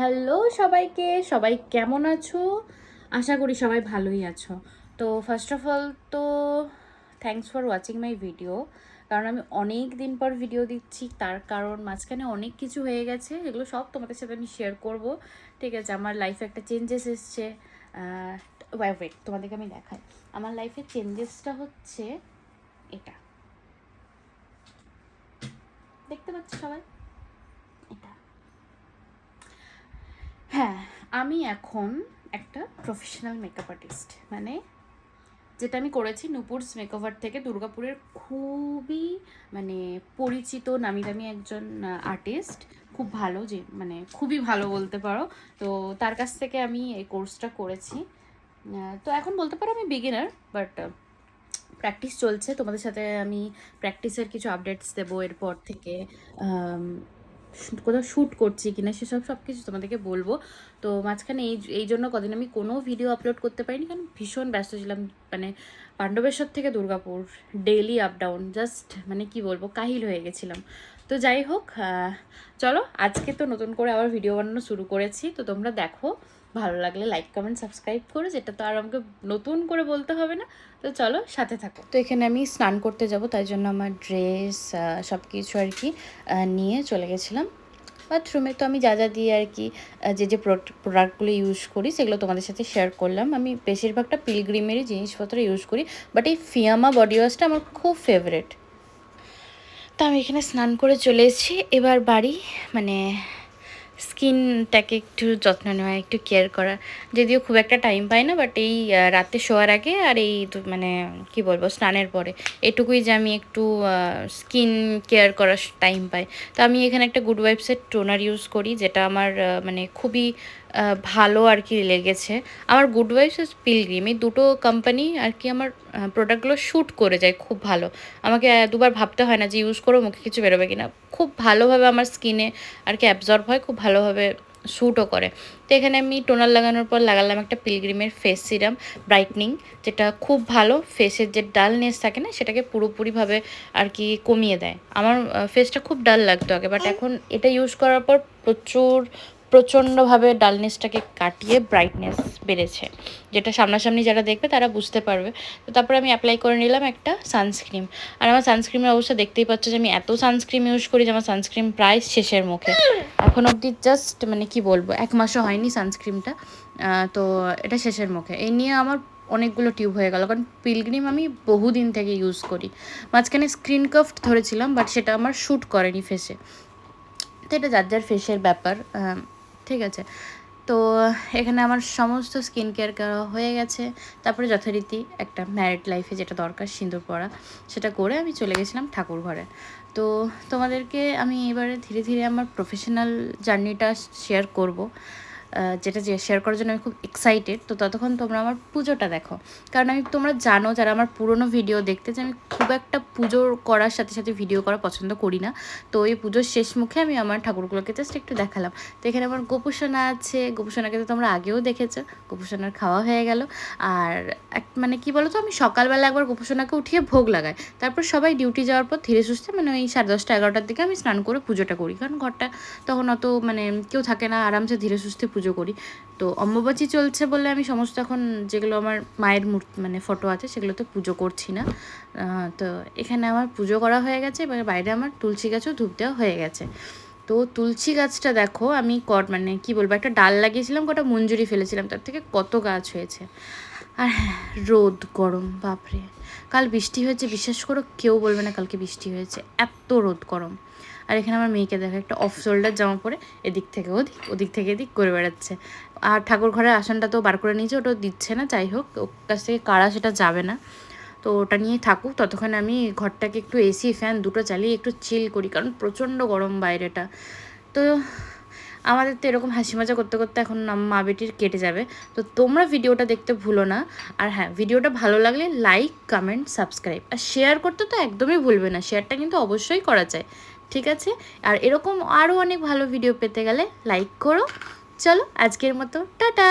Hello সবাইকে, সবাই কেমন আছো? আশা করি সবাই ভালোই আছো। তো ফার্স্ট অফ অল তো thanks for watching my video. কারণ আমি অনেক দিন পর ভিডিও দিচ্ছি, তার কারণ মাঝখানে অনেক কিছু হয়ে গেছে, এগুলো সব তোমাদের সাথে আমি শেয়ার করব। ঠিক আছে, আমার লাইফে একটা চেঞ্জেস এসছে। ওয়েট, তোমাদেরকে আমি দেখাই। আমার লাইফে চেঞ্জেসটা হচ্ছে এটা, দেখতে পাচ্ছ সবাই? এটা, হ্যাঁ, আমি এখন একটা প্রফেশনাল মেকআপ আর্টিস্ট। মানে যেটা আমি করেছি নূপুরস মেকওভার থেকে, দুর্গাপুরের খুবই মানে পরিচিত নামি দামি একজন আর্টিস্ট, খুব ভালো, যে মানে খুবই ভালো বলতে পারো। তো তার কাছ থেকে আমি এই কোর্সটা করেছি। তো এখন বলতে পারো আমি বিগিনার, বাট প্র্যাকটিস চলছে। তোমাদের সাথে আমি প্র্যাকটিসের কিছু আপডেটস দেবো এরপর থেকে। কোথাও শ্যুট করছি কিনা সেসব সব কিছু তোমাদেরকে বলবো। তো মাঝখানে এই জন্য কদিন আমি কোনো ভিডিও আপলোড করতে পারিনি, কারণ ভীষণ ব্যস্ত ছিলাম। মানে পাণ্ডবেশ্বর থেকে Durgapur daily up down, just মানে কি বলবো, কাহিল হয়ে গেছিলাম। তো যাই হোক, চলো আজকে তো নতুন করে আবার ভিডিও বানানো শুরু করেছি। তো তোমরা দেখো, ভালো লাগলে লাইক কমেন্ট সাবস্ক্রাইব করো, যেটা তো আর আমাকে নতুন করে বলতে হবে না। তো চলো সাথে থাকো। তো এখানে আমি স্নান করতে যাব, তাই জন্য আমার ড্রেস সব কিছু আর কি নিয়ে চলে গেছিলাম বাথরুমে। তো আমি যা যা দিয়ে আর কি যে যে প্রোডাক্টগুলো ইউজ করি সেগুলো তোমাদের সাথে শেয়ার করলাম। আমি বেশিরভাগটা পিলগ্রিমেরই জিনিসপত্র ইউজ করি, বাট এই ফিয়ামা বডি ওয়াশটা আমার খুব ফেভারেট। তো আমি এখানে স্নান করে চলে এসেছি, এবার বাড়ি মানে স্কিনটাকে একটু যত্ন নেওয়া, একটু কেয়ার করা। যদিও খুব একটা টাইম পাই না, বাট এই রাতে শোয়ার আগে আর এই মানে কি বলবো স্নানের পরে এটুকুই যে আমি একটু স্কিন কেয়ার করার টাইম পাই। তো আমি এখানে একটা গুড ওয়াইবসের টোনার ইউজ করি, যেটা আমার মানে খুবই ভালো আর কি লেগেছে। আমার গুড ওয়াইবস আর পিলগ্রিম এই দুটো কোম্পানি আর কি আমার প্রোডাক্টগুলো শ্যুট করে যায় খুব ভালো। আমাকে দুবার ভাবতে হয় না যে ইউজ করো মুখে কিছু বেরোবে কিনা। খুব ভালোভাবে আমার স্কিনে আর কি অ্যাবজর্ব হয়, খুব ভালোভাবে শ্যুটও করে। তো এখানে আমি টোনার লাগানোর পর লাগালাম একটা পিলগ্রিমের ফেস সিরাম ব্রাইটনিং, যেটা খুব ভালো ফেসের যে ডালনেস থাকে না সেটাকে পুরোপুরিভাবে আর কি কমিয়ে দেয়। আমার ফেসটা খুব ডাল লাগতো আগে, বাট এখন এটা ইউজ করার পর প্রচণ্ডভাবে ডালনেসটাকে কাটিয়ে ব্রাইটনেস বেড়েছে, যেটা সামনাসামনি যারা দেখবে তারা বুঝতে পারবে। তো তারপরে আমি অ্যাপ্লাই করে নিলাম একটা সানস্ক্রিন। আর আমার সানস্ক্রিমের অবস্থা দেখতেই পাচ্ছ যে আমি এত সানস্ক্রিন ইউজ করি যে আমার সানস্ক্রিন প্রায় শেষের মুখে। এখন অবধি জাস্ট মানে কি বলবো 1 মাসও হয়নি সানস্ক্রিনটা। তো এটা শেষের মুখে। এই নিয়ে আমার অনেকগুলো টিউব হয়ে গেল, কারণ পিলগ্রিম আমি বহুদিন থেকে ইউজ করি। মাঝখানে স্ক্রিন কাফট ধরেছিলাম, বাট সেটা আমার শ্যুট করেনি ফেসে। তো এটা যার যার ফেসের ব্যাপার, ঠিক আছে। তো এখানে আমার সমস্ত স্কিন কেয়ার করা হয়ে গেছে। তারপরে যথারীতি একটা ম্যারিড লাইফে যেটা দরকার সিঁদুর পরা, সেটা করে আমি চলে গেছিলাম ঠাকুর ঘরে। তো তোমাদেরকে আমি এবারে ধীরে ধীরে আমার প্রফেশনাল জার্নিটা শেয়ার করব, যেটা শেয়ার করার জন্য আমি খুব এক্সাইটেড। তো ততক্ষণ তোমরা আমার পুজোটা দেখো, কারণ আমি তোমরা জানো যারা আমার পুরনো ভিডিও দেখতে, যে আমি খুব একটা পুজো করার সাথে সাথে ভিডিও করা পছন্দ করি না। তো এই পুজোর শেষ মুখে আমি আমার ঠাকুরগুলোকে জাস্ট একটু দেখালাম। তো এখানে আমার গোপুসোনা আছে, গোপুসোনাকে তো তোমরা আগেও দেখেছো, গোপুসোনার খাওয়া হয়ে গেল। আর মানে কি বলো তো, আমি সকালবেলা একবার গোপুসোনাকে উঠিয়ে ভোগ লাগাই, তারপর সবাই ডিউটি যাওয়ার পর ধীরে সুস্থে মানে ওই 10:30 11টার দিকে আমি স্নান করে পুজোটা করি, কারণ ঘরটা তখন অত মানে কেউ থাকে না, আরামসে ধীরে সুস্থে পুজো করি। তো অম্বুবাচী চলছে বলে আমি সমস্ত এখন যেগুলো আমার মায়ের মূর্তি মানে ফটো আছে সেগুলোতে পুজো করছি না। তো এখানে আমার পুজো করা হয়ে গেছে, এবার বাইরে আমার তুলসী গাছও ধূপ দেওয়া হয়ে গেছে। তো তুলসী গাছটা দেখো আমি মানে কি বলবো, একটা ডাল লাগিয়েছিলাম, কটা মঞ্জুরি ফেলেছিলাম, তার থেকে কত গাছ হয়েছে। আর হ্যাঁ, রোদ গরম বাপরে, কাল বৃষ্টি হয়েছে, বিশ্বাস করো কেউ বলবে না কালকে বৃষ্টি হয়েছে, এত রোদ গরম। আর এখানে আমার মেয়েকে দেখা, একটা অফ শোল্ডার জামা পরে এদিক থেকে ওদিক ওদিক থেকে এদিক করে বেড়াচ্ছে। আর ঠাকুর ঘরের আসনটা তো বার করে নিয়েছে, ওটা দিচ্ছে না, যাই হোক ওর কাছ থেকে কারা সেটা যাবে না। তো ওটা নিয়েই থাকুক, ততক্ষণ আমি ঘরটাকে একটু এসি ফ্যান দুটো চালিয়ে একটু চিল করি, কারণ প্রচণ্ড গরম বাইরেটা। তো আমাদের তো এরকম হাসি মজা করতে করতে এখন মা বেটির কেটে যাবে। তো তোমরা ভিডিওটা দেখতে ভুলো না। আর হ্যাঁ, ভিডিওটা ভালো লাগলে লাইক কমেন্ট সাবস্ক্রাইব আর শেয়ার করতে তো একদমই ভুলবে না, শেয়ারটা কিন্তু অবশ্যই করা যায়, ঠিক আছে? আর এরকম আরও অনেক ভালো ভিডিও পেতে গেলে লাইক করো। চলো আজকের মতো টাটা।